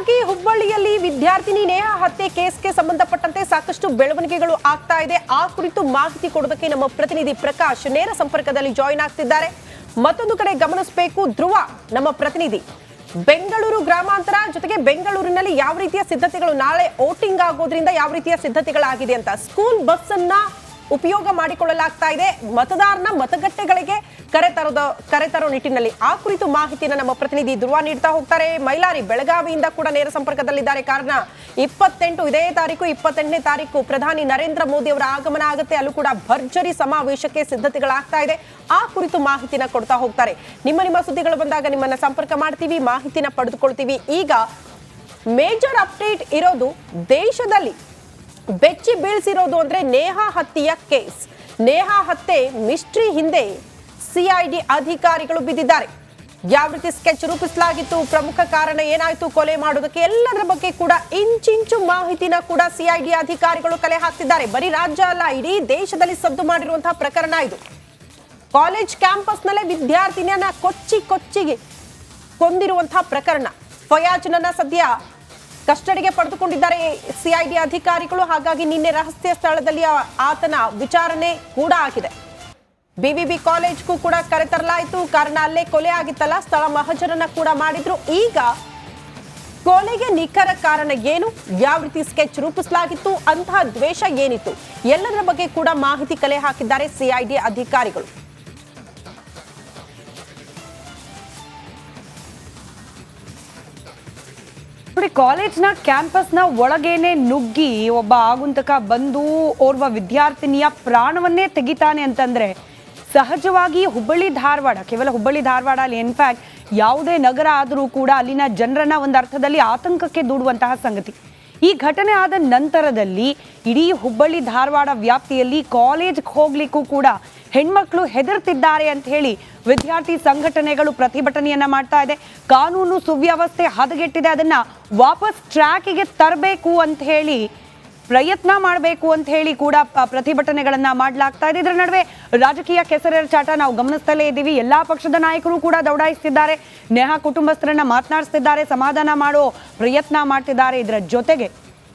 ಹಾಗಾಗಿ ಹುಬ್ಬಳ್ಳಿಯಲ್ಲಿ ವಿದ್ಯಾರ್ಥಿನಿ ನೇಹಾ ಹತ್ಯೆ ಕೇಸ್ಗೆ ಸಂಬಂಧಪಟ್ಟಂತೆ ಸಾಕಷ್ಟು ಬೆಳವಣಿಗೆಗಳು ಆಗ್ತಾ ಇದೆ. ಆ ಕುರಿತು ಮಾಹಿತಿ ಕೊಡೋದಕ್ಕೆ ನಮ್ಮ ಪ್ರತಿನಿಧಿ ಪ್ರಕಾಶ್ ನೇರ ಸಂಪರ್ಕದಲ್ಲಿ ಜಾಯಿನ್ ಆಗ್ತಿದ್ದಾರೆ. ಮತ್ತೊಂದು ಕಡೆ ಗಮನಿಸಬೇಕು, ಧ್ರುವ ನಮ್ಮ ಪ್ರತಿನಿಧಿ ಬೆಂಗಳೂರು ಗ್ರಾಮಾಂತರ ಜೊತೆಗೆ ಬೆಂಗಳೂರಿನಲ್ಲಿ ಯಾವ ರೀತಿಯ ಸಿದ್ಧತೆಗಳು, ನಾಳೆ ವೋಟಿಂಗ್ ಆಗೋದ್ರಿಂದ ಯಾವ ರೀತಿಯ ಸಿದ್ಧತೆಗಳಾಗಿದೆ ಅಂತ ಸ್ಕೂಲ್ ಬಸ್ ಅನ್ನ ಉಪಯೋಗ ಮಾಡಿಕೊಳ್ಳಲಾಗ್ತಾ ಇದೆ ಮತದಾರನ ಮತಗಟ್ಟೆಗಳಿಗೆ ಕರೆತರೋ ನಿಟ್ಟಿನಲ್ಲಿ. ಆ ಕುರಿತು ಮಾಹಿತಿಯನ್ನು ನಮ್ಮ ಪ್ರತಿನಿಧಿ ಧ್ರುವ ನೀಡ್ತಾ ಹೋಗ್ತಾರೆ. ಮೈಲಾರಿ ಬೆಳಗಾವಿಯಿಂದ ಕೂಡ ನೇರ ಸಂಪರ್ಕದಲ್ಲಿದ್ದಾರೆ. ಕಾರಣ 28 ಇದೇ ತಾರೀಕು 28ನೇ ತಾರೀಕು ಪ್ರಧಾನಿ ನರೇಂದ್ರ ಮೋದಿ ಅವರ ಆಗಮನ ಆಗುತ್ತೆ. ಅಲ್ಲೂ ಕೂಡ ಭರ್ಜರಿ ಸಮಾವೇಶಕ್ಕೆ ಸಿದ್ಧತೆಗಳಾಗ್ತಾ ಇದೆ. ಆ ಕುರಿತು ಮಾಹಿತಿನ ಕೊಡ್ತಾ ಹೋಗ್ತಾರೆ. ನಿಮ್ಮ ಸುದ್ದಿಗಳು ಬಂದಾಗ ನಿಮ್ಮನ್ನ ಸಂಪರ್ಕ ಮಾಡ್ತೀವಿ, ಮಾಹಿತಿನ ಪಡೆದುಕೊಳ್ತೀವಿ. ಈಗ ಮೇಜರ್ ಅಪ್ಡೇಟ್ ಇರೋದು ದೇಶದಲ್ಲಿ ಬೆಚ್ಚಿ ಬೀಳ್ಸಿರೋದು ಅಂದ್ರೆ ನೇಹಾ ಹತ್ಯೆಯ ಕೇಸ್. ನೇಹಾ ಹತ್ಯೆ ಮಿಸ್ಟ್ರಿ ಹಿಂದೆ ಸಿಐಡಿ ಅಧಿಕಾರಿಗಳು ಬಿದ್ದಿದ್ದಾರೆ. ಯಾವ ರೀತಿ ಸ್ಕೆಚ್ ರೂಪಿಸಲಾಗಿತ್ತು, ಪ್ರಮುಖ ಕಾರಣ ಏನಾಯ್ತು ಕೊಲೆ ಮಾಡೋದಕ್ಕೆ, ಎಲ್ಲದರ ಬಗ್ಗೆ ಕೂಡ ಇಂಚಿಂಚು ಮಾಹಿತಿನ ಕೂಡ ಸಿಐಡಿ ಅಧಿಕಾರಿಗಳು ಕಲೆ ಹಾಕ್ತಿದ್ದಾರೆ. ಬರೀ ರಾಜ್ಯ ಅಲ್ಲ, ಇಡೀ ದೇಶದಲ್ಲಿ ಸದ್ದು ಮಾಡಿರುವಂತಹ ಪ್ರಕರಣ ಇದು. ಕಾಲೇಜ್ ಕ್ಯಾಂಪಸ್ ನಲ್ಲೇ ವಿದ್ಯಾರ್ಥಿನಿಯನ್ನ ಕೊಚ್ಚಿಗೆ ಕೊಂದಿರುವಂತಹ ಪ್ರಕರಣ. ಫಯಾಜ್ನನ್ನ ಸದ್ಯ ಕಸ್ಟಡಿಗೆ ಪಡೆದುಕೊಂಡಿದ್ದಾರೆ ಸಿಐಡಿ ಅಧಿಕಾರಿಗಳು. ಹಾಗಾಗಿ ನಿನ್ನೆ ರಹಸ್ಯ ಸ್ಥಳದಲ್ಲಿ ಆತನ ವಿಚಾರಣೆ ಕೂಡ ಆಗಿದೆ. ಬಿವಿಬಿ ಕಾಲೇಜ್ಗೂ ಕೂಡ ಕರೆತರಲಾಯಿತು. ಕಾರಣ ಅಲ್ಲೇ ಕೊಲೆ ಆಗಿತ್ತಲ್ಲ, ಸ್ಥಳ ಮಹಜರನ್ನ ಕೂಡ ಮಾಡಿದ್ರು. ಈಗ ಕೊಲೆಗೆ ನಿಖರ ಕಾರಣ ಏನು, ಯಾವ ರೀತಿ ಸ್ಕೆಚ್ ರೂಪಿಸಲಾಗಿತ್ತು, ಅಂತಹ ದ್ವೇಷ ಏನಿತ್ತು, ಎಲ್ಲದರ ಬಗ್ಗೆ ಕೂಡ ಮಾಹಿತಿ ಕಲೆ ಹಾಕಿದ್ದಾರೆ ಸಿಐಡಿ ಅಧಿಕಾರಿಗಳು. ನೋಡಿ, ಕಾಲೇಜ್ನ ಕ್ಯಾಂಪಸ್ನ ಒಳಗೇನೆ ನುಗ್ಗಿ ಒಬ್ಬ ಆಗುಂತಕ ಬಂದು ಓರ್ವ ವಿದ್ಯಾರ್ಥಿನಿಯ ಪ್ರಾಣವನ್ನೇ ತೆಗಿತಾನೆ ಅಂತಂದ್ರೆ ಸಹಜವಾಗಿ ಹುಬ್ಬಳ್ಳಿ ಧಾರವಾಡ, ಕೇವಲ ಹುಬ್ಬಳ್ಳಿ ಧಾರವಾಡ ಅಲ್ಲಿ ಇನ್ಫ್ಯಾಕ್ಟ್ ಯಾವುದೇ ನಗರ ಆದರೂ ಕೂಡ ಅಲ್ಲಿನ ಜನರನ್ನ ಒಂದು ಅರ್ಥದಲ್ಲಿ ಆತಂಕಕ್ಕೆ ದೂಡುವಂತಹ ಸಂಗತಿ. ಈ ಘಟನೆ ಆದ ನಂತರದಲ್ಲಿ ಇಡೀ ಹುಬ್ಬಳ್ಳಿ ಧಾರವಾಡ ವ್ಯಾಪ್ತಿಯಲ್ಲಿ ಕಾಲೇಜ್ಗೆ ಹೋಗ್ಲಿಕ್ಕೂ ಕೂಡ ಹೆಣ್ಮಕ್ಳು ಹೆದರ್ತಿದ್ದಾರೆ ಅಂತ ಹೇಳಿ ವಿದ್ಯಾರ್ಥಿ ಸಂಘಟನೆಗಳು ಪ್ರತಿಭಟನೆಯನ್ನ ಮಾಡ್ತಾ ಇದೆ. ಕಾನೂನು ಸುವ್ಯವಸ್ಥೆ ಹದಗೆಟ್ಟಿದೆ, ಅದನ್ನ ವಾಪಸ್ ಟ್ರ್ಯಾಕಿಗೆ ತರಬೇಕು ಅಂತ ಹೇಳಿ ಪ್ರಯತ್ನ ಮಾಡಬೇಕು ಅಂತ ಹೇಳಿ ಕೂಡ ಪ್ರತಿಭಟನೆಗಳನ್ನ ಮಾಡಲಾಗ್ತಾ ಇದೆ. ಇದರ ನಡುವೆ ರಾಜಕೀಯ ಕೆಸರೆರಚಾಟ ನಾವು ಗಮನಿಸ್ತಲೇ ಇದ್ದೀವಿ. ಎಲ್ಲಾ ಪಕ್ಷದ ನಾಯಕರು ಕೂಡ ದೌಡಾಯಿಸ್ತಿದ್ದಾರೆ, ನೇಹಾ ಕುಟುಂಬಸ್ಥರನ್ನ ಮಾತನಾಡಿಸ್ತಿದ್ದಾರೆ, ಸಮಾಧಾನ ಮಾಡೋ ಪ್ರಯತ್ನ ಮಾಡ್ತಿದ್ದಾರೆ. ಇದರ ಜೊತೆಗೆ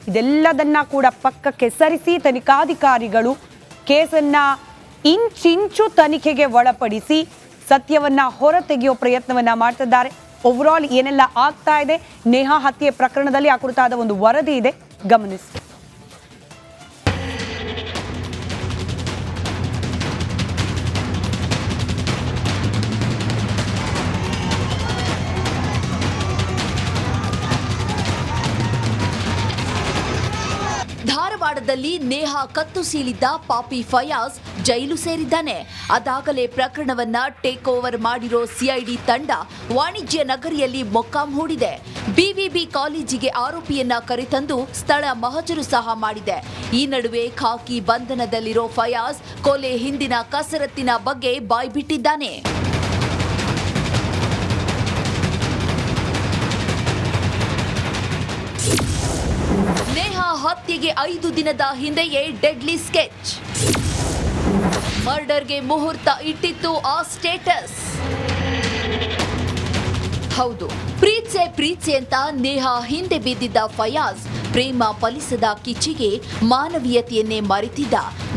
ಇದೆಲ್ಲದನ್ನ ಕೂಡ ಪಕ್ಕಕ್ಕೆ ಸರಿಸಿ ತನಿಖಾಧಿಕಾರಿಗಳು ಕೇಸನ್ನ ಇಂಚಿಂಚು ತನಿಖೆಗೆ ಒಳಪಡಿಸಿ ಸತ್ಯವನ್ನ ಹೊರತೆಗೆಯೋ ಪ್ರಯತ್ನವನ್ನ ಮಾಡ್ತಿದ್ದಾರೆ. ಓವರ್ ಆಲ್ ಏನೆಲ್ಲ ಆಗ್ತಾ ಇದೆ ನೇಹಾ ಹತ್ಯೆ ಪ್ರಕರಣದಲ್ಲಿ ಆ ಕುರಿತಾದ ಒಂದು ವರದಿ ಇದೆ, ಗಮನಿಸಿ. ಧಾರವಾಡದಲ್ಲಿ ನೇಹಾ ಕತ್ತು ಸೀಳಿದ್ದ ಪಾಪಿ ಫಯಾಜ್ ಜೈಲು ಸೇರಿದ್ದಾನೆ. ಅದಾಗಲೇ ಪ್ರಕರಣವನ್ನ ಟೇಕ್ ಓವರ್ ಮಾಡಿರೋ ಸಿಐಡಿ ತಂಡ ವಾಣಿಜ್ಯ ನಗರಿಯಲ್ಲಿ ಮೊಕ್ಕಾಂ ಹೂಡಿದೆ. ಬಿವಿಬಿ ಕಾಲೇಜಿಗೆ ಆರೋಪಿಯನ್ನ ಕರೆತಂದು ಸ್ಥಳ ಮಹಜರು ಸಹ ಮಾಡಿದೆ. ಈ ನಡುವೆ ಖಾಕಿ ಬಂಧನದಲ್ಲಿರೋ ಫಯಾಜ್ ಕೊಲೆ ಹಿಂದಿನ ಕಸರತ್ತಿನ ಬಗ್ಗೆ ಬಾಯ್ಬಿಟ್ಟಿದ್ದಾನೆ. ನೇಹಾ ಹತ್ಯೆಗೆ 5 ದಿನದ ಹಿಂದೆಯೇ ಡೆಡ್ಲಿ ಸ್ಕೆಚ್. ಮರ್ಡರ್ಗೆ ಮುಹೂರ್ತ ಇಟ್ಟಿತ್ತು ಆ ಸ್ಟೇಟಸ್. ಹೌದು, ಪ್ರೀತ್ಸೆ ಅಂತ ನೇಹಾ ಹಿಂದೆ ಬಿದ್ದಿದ್ದ ಫಯಾಜ್ ಪ್ರೇಮ ಫಲಿಸದ ಕಿಚ್ಚಿಗೆ ಮಾನವೀಯತೆಯನ್ನೇ ಮರೆತಿದ್ದ.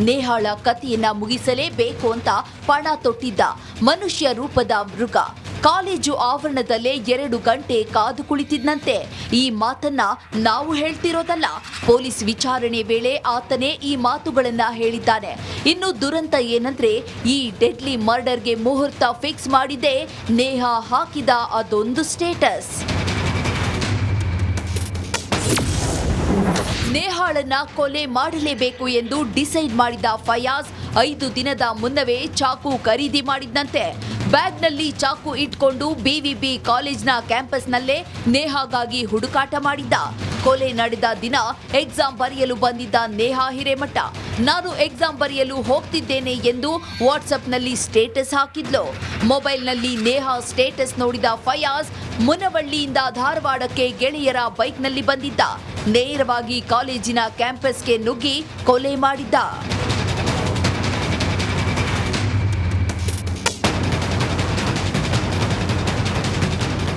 ನೇಹಾಳ ಕಥೆಯನ್ನ ಮುಗಿಸಲೇಬೇಕು ಅಂತ ಪಣ ತೊಟ್ಟಿದ್ದ ಮನುಷ್ಯ ರೂಪದ ಮೃಗ. ಕಾಲೇಜು ಆವರಣದಲ್ಲೇ 2 ಗಂಟೆ ಕಾದು ಕುಳಿತಿದ್ದಂತೆ. ಈ ಮಾತನ್ನ ನಾವು ಹೇಳ್ತಿರೋದಲ್ಲ, ಪೊಲೀಸ್ ವಿಚಾರಣೆ ವೇಳೆ ಆತನೇ ಈ ಮಾತುಗಳನ್ನ ಹೇಳಿದ್ದಾನೆ. ಇನ್ನು ದುರಂತ ಏನಂದ್ರೆ, ಈ ಡೆಡ್ಲಿ ಮರ್ಡರ್ಗೆ ಮುಹೂರ್ತ ಫಿಕ್ಸ್ ಮಾಡಿದ್ದೆ ನೇಹಾ ಹಾಕಿದ ಅದೊಂದು ಸ್ಟೇಟಸ್. ನೇಹಾಳನ್ನ ಕೊಲೆ ಮಾಡಲೇಬೇಕು ಎಂದು ಡಿಸೈಡ್ ಮಾಡಿದ ಫಯಾಜ್ 5 ದಿನದ ಮುನ್ನವೇ ಚಾಕು ಖರೀದಿ ಮಾಡಿದ್ದಂತೆ. ಬ್ಯಾಗ್ನಲ್ಲಿ ಚಾಕು ಇಟ್ಕೊಂಡು ಬಿವಿಬಿ ಕಾಲೇಜ್ನ ಕ್ಯಾಂಪಸ್ನಲ್ಲೇ ನೇಹಾಗಾಗಿ ಹುಡುಕಾಟ ಮಾಡಿದ್ದ. ಕೊಲೆ ನಡೆದ ದಿನ ಎಕ್ಸಾಮ್ ಬರೆಯಲು ಬಂದಿದ್ದ ನೇಹಾ ಹಿರೇಮಠ ನಾನು ಎಕ್ಸಾಮ್ ಬರೆಯಲು ಹೋಗ್ತಿದ್ದೇನೆ ಎಂದು ವಾಟ್ಸ್ಆಪ್ನಲ್ಲಿ ಸ್ಟೇಟಸ್ ಹಾಕಿದ್ಲು. ಮೊಬೈಲ್ನಲ್ಲಿ ನೇಹಾ ಸ್ಟೇಟಸ್ ನೋಡಿದ ಫಯಾಜ್ ಮುನವಳ್ಳಿಯಿಂದ ಧಾರವಾಡಕ್ಕೆ ಗೆಳೆಯರ ಬೈಕ್ನಲ್ಲಿ ಬಂದಿದ್ದ. ನೇರವಾಗಿ ಕಾಲೇಜಿನ ಕ್ಯಾಂಪಸ್ಗೆ ನುಗ್ಗಿ ಕೊಲೆ ಮಾಡಿದ್ದ.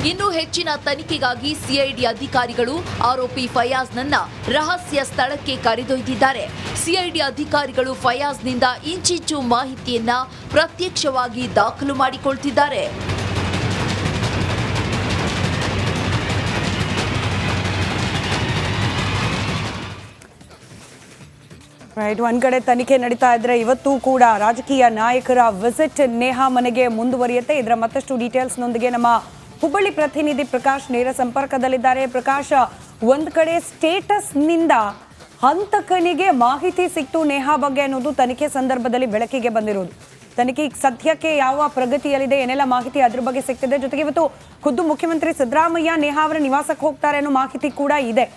ಇನ್ನು ಹೆಚ್ಚು ಹೆಚ್ಚಿನ ತನಿಖೆಗಾಗಿ ಸಿಐಡಿ ಅಧಿಕಾರಿಗಳು ಆರೋಪಿ ಫಯಾಜ್ನನ್ನ ರಹಸ್ಯ ಸ್ಥಳಕ್ಕೆ ಕರೆದೊಯ್ದಿದ್ದಾರೆ. ಸಿಐಡಿ ಅಧಿಕಾರಿಗಳು ಫಯಾಜ್ನಿಂದ ಇಂಚಿಂಚು ಮಾಹಿತಿಯನ್ನ ಪ್ರತ್ಯಕ್ಷವಾಗಿ ದಾಖಲು ಮಾಡಿಕೊಳ್ತಿದ್ದಾರೆ. ರೈಟ್, ಒಂದ್ ಕಡೆ ತನಿಖೆ ನಡೀತಾ ಇದ್ರೆ ಇವತ್ತು ಕೂಡ ರಾಜಕೀಯ ನಾಯಕರ ವಿಸಿಟ್ ನೇಹಾ ಮನೆಗೆ ಮುಂದುವರಿಯುತ್ತೆ. ಇದರ ಮತ್ತಷ್ಟು ಡೀಟೇಲ್ಸ್ನೊಂದಿಗೆ ನಮ್ಮ ಹುಬ್ಬಳ್ಳಿ ಪ್ರತಿನಿಧಿ ಪ್ರಕಾಶ್ ನೇರ ಸಂಪರ್ಕದಲ್ಲಿದ್ದಾರೆ. ಪ್ರಕಾಶ್, ಒಂದ್ ಕಡೆ ಸ್ಟೇಟಸ್ನಿಂದ ಹಂತಕನಿಗೆ ಮಾಹಿತಿ ಸಿಕ್ತು ನೇಹಾ ಬಗ್ಗೆ ಅನ್ನೋದು ತನಿಖೆ ಸಂದರ್ಭದಲ್ಲಿ ಬೆಳಕಿಗೆ ಬಂದಿರೋದು. ತನಿಖೆ ಸದ್ಯಕ್ಕೆ ಯಾವ ಪ್ರಗತಿಯಲ್ಲಿದೆ, ಏನೆಲ್ಲ ಮಾಹಿತಿ ಅದ್ರ ಬಗ್ಗೆ ಸಿಗ್ತಿದೆ, ಜೊತೆಗೆ ಇವತ್ತು ಖುದ್ದು ಮುಖ್ಯಮಂತ್ರಿ ಸಿದ್ದರಾಮಯ್ಯ ನೇಹಾ ಅವರ ನಿವಾಸಕ್ಕೆ ಹೋಗ್ತಾರೆ ಅನ್ನೋ ಮಾಹಿತಿ ಕೂಡ ಇದೆ.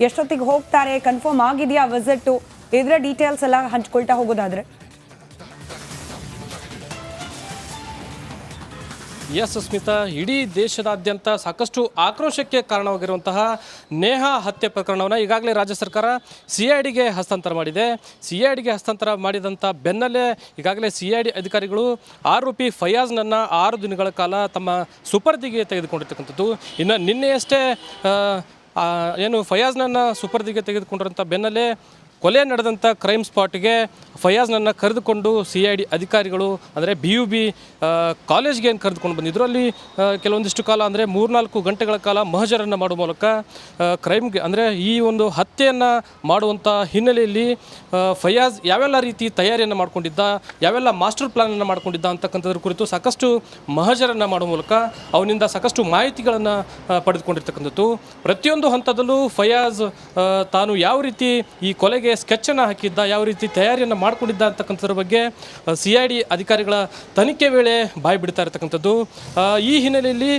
ಎಷ್ಟೊತ್ತಿಗೆ ಹೋಗ್ತಾರೆ, ಕನ್ಫರ್ಮ್ ಆಗಿದೆಯಾ ವಿಸಿಟ್, ಇದರ ಡೀಟೇಲ್ಸ್ ಎಲ್ಲ ಹಂಚ್ಕೊಳ್ತಾ ಹೋಗೋದಾದ್ರೆ? ಎಸ್ ಸ್ಮಿತಾ, ಇಡೀ ದೇಶದಾದ್ಯಂತ ಸಾಕಷ್ಟು ಆಕ್ರೋಶಕ್ಕೆ ಕಾರಣವಾಗಿರುವಂತಹ ನೇಹಾ ಹತ್ಯೆ ಪ್ರಕರಣವನ್ನು ಈಗಾಗಲೇ ರಾಜ್ಯ ಸರ್ಕಾರ ಸಿಐಡಿಗೆ ಹಸ್ತಾಂತರ ಮಾಡಿದೆ. ಸಿಐಡಿಗೆ ಹಸ್ತಾಂತರ ಮಾಡಿದಂಥ ಬೆನ್ನಲ್ಲೇ ಈಗಾಗಲೇ ಸಿಐಡಿ ಅಧಿಕಾರಿಗಳು ಆರೋಪಿ ಫಯಾಜ್ನನ್ನು 6 ದಿನಗಳ ಕಾಲ ತಮ್ಮ ಸುಪರ್ದಿಗೆ ತೆಗೆದುಕೊಂಡಿರ್ತಕ್ಕಂಥದ್ದು. ಇನ್ನು ನಿನ್ನೆಯಷ್ಟೇ ಏನು ಫಯಾಜ್ನನ್ನು ಸುಪರ್ದಿಗೆ ತೆಗೆದುಕೊಂಡಿರೋಂಥ ಬೆನ್ನಲ್ಲೇ ಕೊಲೆ ನಡೆದಂಥ ಕ್ರೈಮ್ ಸ್ಪಾಟ್ಗೆ ಫಯಾಜ್ನನ್ನು ಕರೆದುಕೊಂಡು ಸಿಐಡಿ ಅಧಿಕಾರಿಗಳು ಅಂದರೆ BUB ಕಾಲೇಜ್ಗೆ ಏನು ಕರೆದುಕೊಂಡು ಬಂದಿದ್ದರು. ಅಲ್ಲಿ ಕೆಲವೊಂದಿಷ್ಟು ಕಾಲ ಅಂದರೆ 3-4 ಗಂಟೆಗಳ ಕಾಲ ಮಹಜರನ್ನು ಮಾಡುವ ಮೂಲಕ ಕ್ರೈಮ್ಗೆ ಅಂದರೆ ಈ ಒಂದು ಹತ್ಯೆಯನ್ನು ಮಾಡುವಂಥ ಹಿನ್ನೆಲೆಯಲ್ಲಿ ಫಯಾಜ್ ಯಾವೆಲ್ಲ ರೀತಿ ತಯಾರಿಯನ್ನು ಮಾಡ್ಕೊಂಡಿದ್ದ, ಯಾವೆಲ್ಲ ಮಾಸ್ಟರ್ ಪ್ಲಾನನ್ನು ಮಾಡ್ಕೊಂಡಿದ್ದ ಅಂತಕ್ಕಂಥದ್ರ ಕುರಿತು ಸಾಕಷ್ಟು ಮಹಜರನ್ನು ಮಾಡುವ ಮೂಲಕ ಅವನಿಂದ ಸಾಕಷ್ಟು ಮಾಹಿತಿಗಳನ್ನು ಪಡೆದುಕೊಂಡಿರ್ತಕ್ಕಂಥದ್ದು. ಪ್ರತಿಯೊಂದು ಹಂತದಲ್ಲೂ ಫಯಾಜ್ ತಾನು ಯಾವ ರೀತಿ ಈ ಕೊಲೆಗೆ ಸ್ಕೆಚನ್ನು ಹಾಕಿದ್ದ, ಯಾವ ರೀತಿ ತಯಾರಿಯನ್ನು ಮಾಡಿಕೊಂಡಿದ್ದ ಅಂತಕ್ಕಂಥದ್ರ ಬಗ್ಗೆ ಸಿಐಡಿ ಅಧಿಕಾರಿಗಳ ತನಿಖೆ ವೇಳೆ ಬಾಯಿ ಬಿಡ್ತಾ ಇರತಕ್ಕಂಥದ್ದು. ಈ ಹಿನ್ನೆಲೆಯಲ್ಲಿ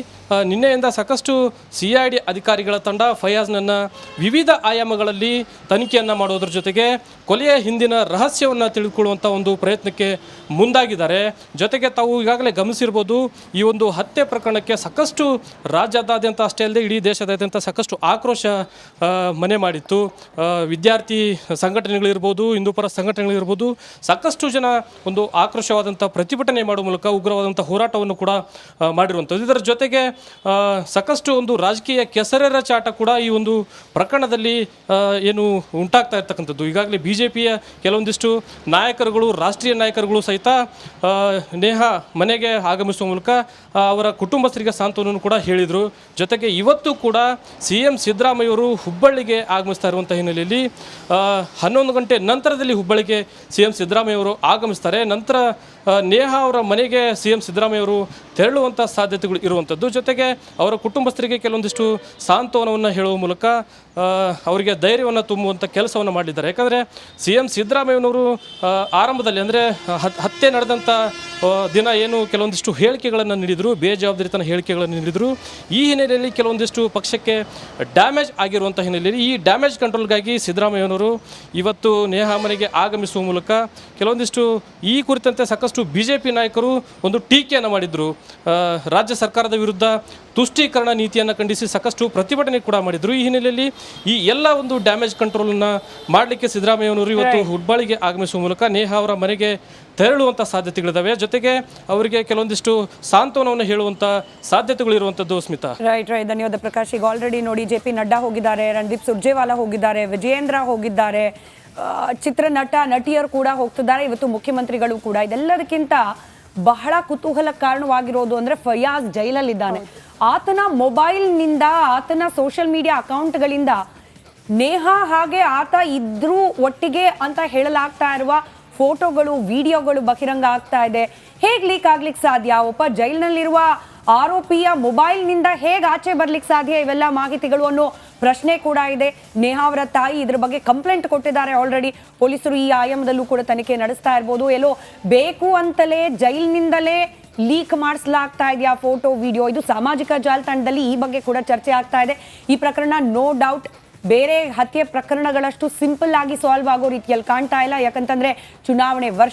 ನಿನ್ನೆಯಿಂದ ಸಾಕಷ್ಟು ಸಿಐಡಿ ಅಧಿಕಾರಿಗಳ ತಂಡ ಫಯಾಜ್ನನ್ನು ವಿವಿಧ ಆಯಾಮಗಳಲ್ಲಿ ತನಿಖೆಯನ್ನು ಮಾಡೋದ್ರ ಜೊತೆಗೆ ಕೊಲೆಯ ಹಿಂದಿನ ರಹಸ್ಯವನ್ನು ತಿಳಿದುಕೊಳ್ಳುವಂಥ ಒಂದು ಪ್ರಯತ್ನಕ್ಕೆ ಮುಂದಾಗಿದ್ದಾರೆ. ಜೊತೆಗೆ ತಾವು ಈಗಾಗಲೇ ಗಮನಿಸಿರ್ಬೋದು, ಈ ಒಂದು ಹತ್ಯೆ ಪ್ರಕರಣಕ್ಕೆ ಸಾಕಷ್ಟು ರಾಜ್ಯದಾದ್ಯಂತ ಅಷ್ಟೇ ಅಲ್ಲದೆ ಇಡೀ ದೇಶದಾದ್ಯಂತ ಸಾಕಷ್ಟು ಆಕ್ರೋಶ ಮನೆ ಮಾಡಿತ್ತು. ವಿದ್ಯಾರ್ಥಿ ಸಂಘಟನೆಗಳಿರ್ಬೋದು, ಹಿಂದೂಪರ ಸಂಘಟನೆಗಳಿರ್ಬೋದು, ಸಾಕಷ್ಟು ಜನ ಒಂದು ಆಕ್ರೋಶವಾದಂಥ ಪ್ರತಿಭಟನೆ ಮಾಡುವ ಮೂಲಕ ಉಗ್ರವಾದಂಥ ಹೋರಾಟವನ್ನು ಕೂಡ ಮಾಡಿರುವಂಥದ್ದು. ಇದರ ಜೊತೆಗೆ ಸಾಕಷ್ಟು ಒಂದು ರಾಜಕೀಯ ಕೆಸರೆರ ಚಾಟ ಕೂಡ ಈ ಒಂದು ಪ್ರಕರಣದಲ್ಲಿ ಏನು ಉಂಟಾಗ್ತಾ ಇರ್ತಕ್ಕಂಥದ್ದು. ಈಗಾಗಲೇ BJPಯ ಕೆಲವೊಂದಿಷ್ಟು ನಾಯಕರುಗಳು, ರಾಷ್ಟ್ರೀಯ ನಾಯಕರುಗಳು ಸಹಿತ ನೇಹಾ ಮನೆಗೆ ಆಗಮಿಸುವ ಮೂಲಕ ಅವರ ಕುಟುಂಬಸ್ಥರಿಗೆ ಸಾಂತ್ವನವನ್ನು ಕೂಡ ಹೇಳಿದರು. ಜೊತೆಗೆ ಇವತ್ತು ಕೂಡ CM ಸಿದ್ದರಾಮಯ್ಯವರು ಹುಬ್ಬಳ್ಳಿಗೆ ಆಗಮಿಸ್ತಾ ಇರುವಂಥ ಹಿನ್ನೆಲೆಯಲ್ಲಿ 11 ಗಂಟೆ ನಂತರದಲ್ಲಿ ಹುಬ್ಬಳ್ಳಿಗೆ CM ಸಿದ್ದರಾಮಯ್ಯವರು ಆಗಮಿಸ್ತಾರೆ. ನಂತರ ನೇಹಾ ಅವರ ಮನೆಗೆ CM ಸಿದ್ದರಾಮಯ್ಯವರು ತೆರಳುವಂಥ ಸಾಧ್ಯತೆಗಳು ಇರುವಂಥದ್ದು. ಜೊತೆಗೆ ಅವರ ಕುಟುಂಬಸ್ಥರಿಗೆ ಕೆಲವೊಂದಿಷ್ಟು ಸಾಂತ್ವನವನ್ನು ಹೇಳುವ ಮೂಲಕ ಅವರಿಗೆ ಧೈರ್ಯವನ್ನು ತುಂಬುವಂಥ ಕೆಲಸವನ್ನು ಮಾಡಿದ್ದಾರೆ. ಯಾಕಂದರೆ CM ಸಿದ್ದರಾಮಯ್ಯನವರು ಆರಂಭದಲ್ಲಿ ಅಂದರೆ ಹತ್ಯೆ ನಡೆದಂಥ ದಿನ ಏನು ಕೆಲವೊಂದಿಷ್ಟು ಹೇಳಿಕೆಗಳನ್ನು ನೀಡಿದರು, ಬೇಜವಾಬ್ದಾರಿತನ ಹೇಳಿಕೆಗಳನ್ನು ನೀಡಿದರು. ಈ ಹಿನ್ನೆಲೆಯಲ್ಲಿ ಕೆಲವೊಂದಿಷ್ಟು ಪಕ್ಷಕ್ಕೆ ಡ್ಯಾಮೇಜ್ ಆಗಿರುವಂಥ ಹಿನ್ನೆಲೆಯಲ್ಲಿ ಈ ಡ್ಯಾಮೇಜ್ ಕಂಟ್ರೋಲ್ಗಾಗಿ ಸಿದ್ದರಾಮಯ್ಯನವರು ಇವತ್ತು ನೇಹಾ ಮನೆಗೆ ಆಗಮಿಸುವ ಮೂಲಕ ಕೆಲವೊಂದಿಷ್ಟು ಈ ಕುರಿತಂತೆ ಸಾಕಷ್ಟು BJP ನಾಯಕರು ಒಂದು ಟೀಕೆಯನ್ನು ಮಾಡಿದರು. ರಾಜ್ಯ ಸರ್ಕಾರದ ವಿರುದ್ಧ ತುಷ್ಟೀಕರಣ ನೀತಿಯನ್ನು ಖಂಡಿಸಿ ಸಾಕಷ್ಟು ಪ್ರತಿಭಟನೆ ಕೂಡ ಮಾಡಿದರು. ಈ ಹಿನ್ನೆಲೆಯಲ್ಲಿ ಈ ಎಲ್ಲ ಒಂದು ಡ್ಯಾಮೇಜ್ ಕಂಟ್ರೋಲನ್ನು ಮಾಡಲಿಕ್ಕೆ ಸಿದ್ದರಾಮಯ್ಯನವರು ಇವತ್ತು ಹುಬ್ಬಳ್ಳಿಗೆ ಆಗಮಿಸುವ ಮೂಲಕ ನೇಹಾ ಅವರ ಮನೆಗೆ ತೆರಳುವಂಥ ಸಾಧ್ಯತೆಗಳಿದ್ದಾವೆ. ಜೊತೆಗೆ ಅವರಿಗೆ ಕೆಲವೊಂದಿಷ್ಟು ಸಾಂತ್ವನವನ್ನು ಹೇಳುವಂಥ ಸಾಧ್ಯತೆಗಳಿರುವಂಥದ್ದು. ಸ್ಮಿತಾ, ರೈಟ್, ಧನ್ಯವಾದ ಪ್ರಕಾಶ್. ಈಗ ಆಲ್ರೆಡಿ ನೋಡಿ JP ನಡ್ಡಾ ಹೋಗಿದ್ದಾರೆ, ರಣದೀಪ್ ಸುರ್ಜೇವಾಲಾ ಹೋಗಿದ್ದಾರೆ, ವಿಜಯೇಂದ್ರ ಹೋಗಿದ್ದಾರೆ, ಚಿತ್ರನಟ ನಟಿಯರು ಕೂಡ ಹೋಗ್ತಿದ್ದಾರೆ, ಇವತ್ತು ಮುಖ್ಯಮಂತ್ರಿಗಳು ಕೂಡ. ಇದೆಲ್ಲದಕ್ಕಿಂತ ಬಹಳ ಕುತೂಹಲ ಕಾರಣವಾಗಿರೋದು ಅಂದ್ರೆ ಫಯಾಜ್ ಜೈಲಲ್ಲಿದ್ದಾನೆ. ಆತನ ಮೊಬೈಲ್ನಿಂದ, ಆತನ ಸೋಷಿಯಲ್ ಮೀಡಿಯಾ ಅಕೌಂಟ್ಗಳಿಂದ ನೇಹಾ ಹಾಗೆ ಆತ ಇದ್ರೂ ಒಟ್ಟಿಗೆ ಅಂತ ಹೇಳಲಾಗ್ತಾ ಇರುವ ಫೋಟೋಗಳು, ವಿಡಿಯೋಗಳು ಬಹಿರಂಗ ಆಗ್ತಾ ಇದೆ. ಹೇಗೆ ಲೀಕ್ ಆಗ್ಲಿಕ್ಕೆ ಸಾಧ್ಯ? ಒಬ್ಬ ಜೈಲಿನಲ್ಲಿರುವ ಆರೋಪಿಯ ಮೊಬೈಲ್ನಿಂದ ಹೇಗೆ ಆಚೆ ಬರ್ಲಿಕ್ಕೆ ಸಾಧ್ಯ? ಇವೆಲ್ಲ ಮಾಹಿತಿಗಳು ಅನ್ನೋ ಪ್ರಶ್ನೆ ಕೂಡ ಇದೆ. ನೇಹಾ ಅವರ ತಾಯಿ ಇದ್ರ ಬಗ್ಗೆ ಕಂಪ್ಲೇಂಟ್ ಕೊಟ್ಟಿದ್ದಾರೆ ಆಲ್ರೆಡಿ. ಪೊಲೀಸರು ಈ ಆಯಾಮದಲ್ಲೂ ಕೂಡ ತನಿಖೆ ನಡೆಸ್ತಾ ಇರ್ಬೋದು. ಎಲ್ಲೋ ಬೇಕು ಅಂತಲೇ ಜೈಲಿನಿಂದಲೇ ಲೀಕ್ ಮಾಡಿಸಲಾಗ್ತಾ ಇದೆಯಾ ಫೋಟೋ, ವಿಡಿಯೋ? ಇದು ಸಾಮಾಜಿಕ ಜಾಲತಾಣದಲ್ಲಿ ಈ ಬಗ್ಗೆ ಕೂಡ ಚರ್ಚೆ ಆಗ್ತಾ ಇದೆ. ಈ ಪ್ರಕರಣ ನೋ ಡೌಟ್ ಬೇರೆ ಹತ್ಯೆ ಪ್ರಕರಣಗಳಷ್ಟು ಸಿಂಪಲ್ ಆಗಿ ಸಾಲ್ವ್ ಆಗೋ ರೀತಿಯಲ್ಲಿ ಕಾಣ್ತಾ ಇಲ್ಲ. ಯಾಕಂತಂದ್ರೆ ಚುನಾವಣೆ ವರ್ಷ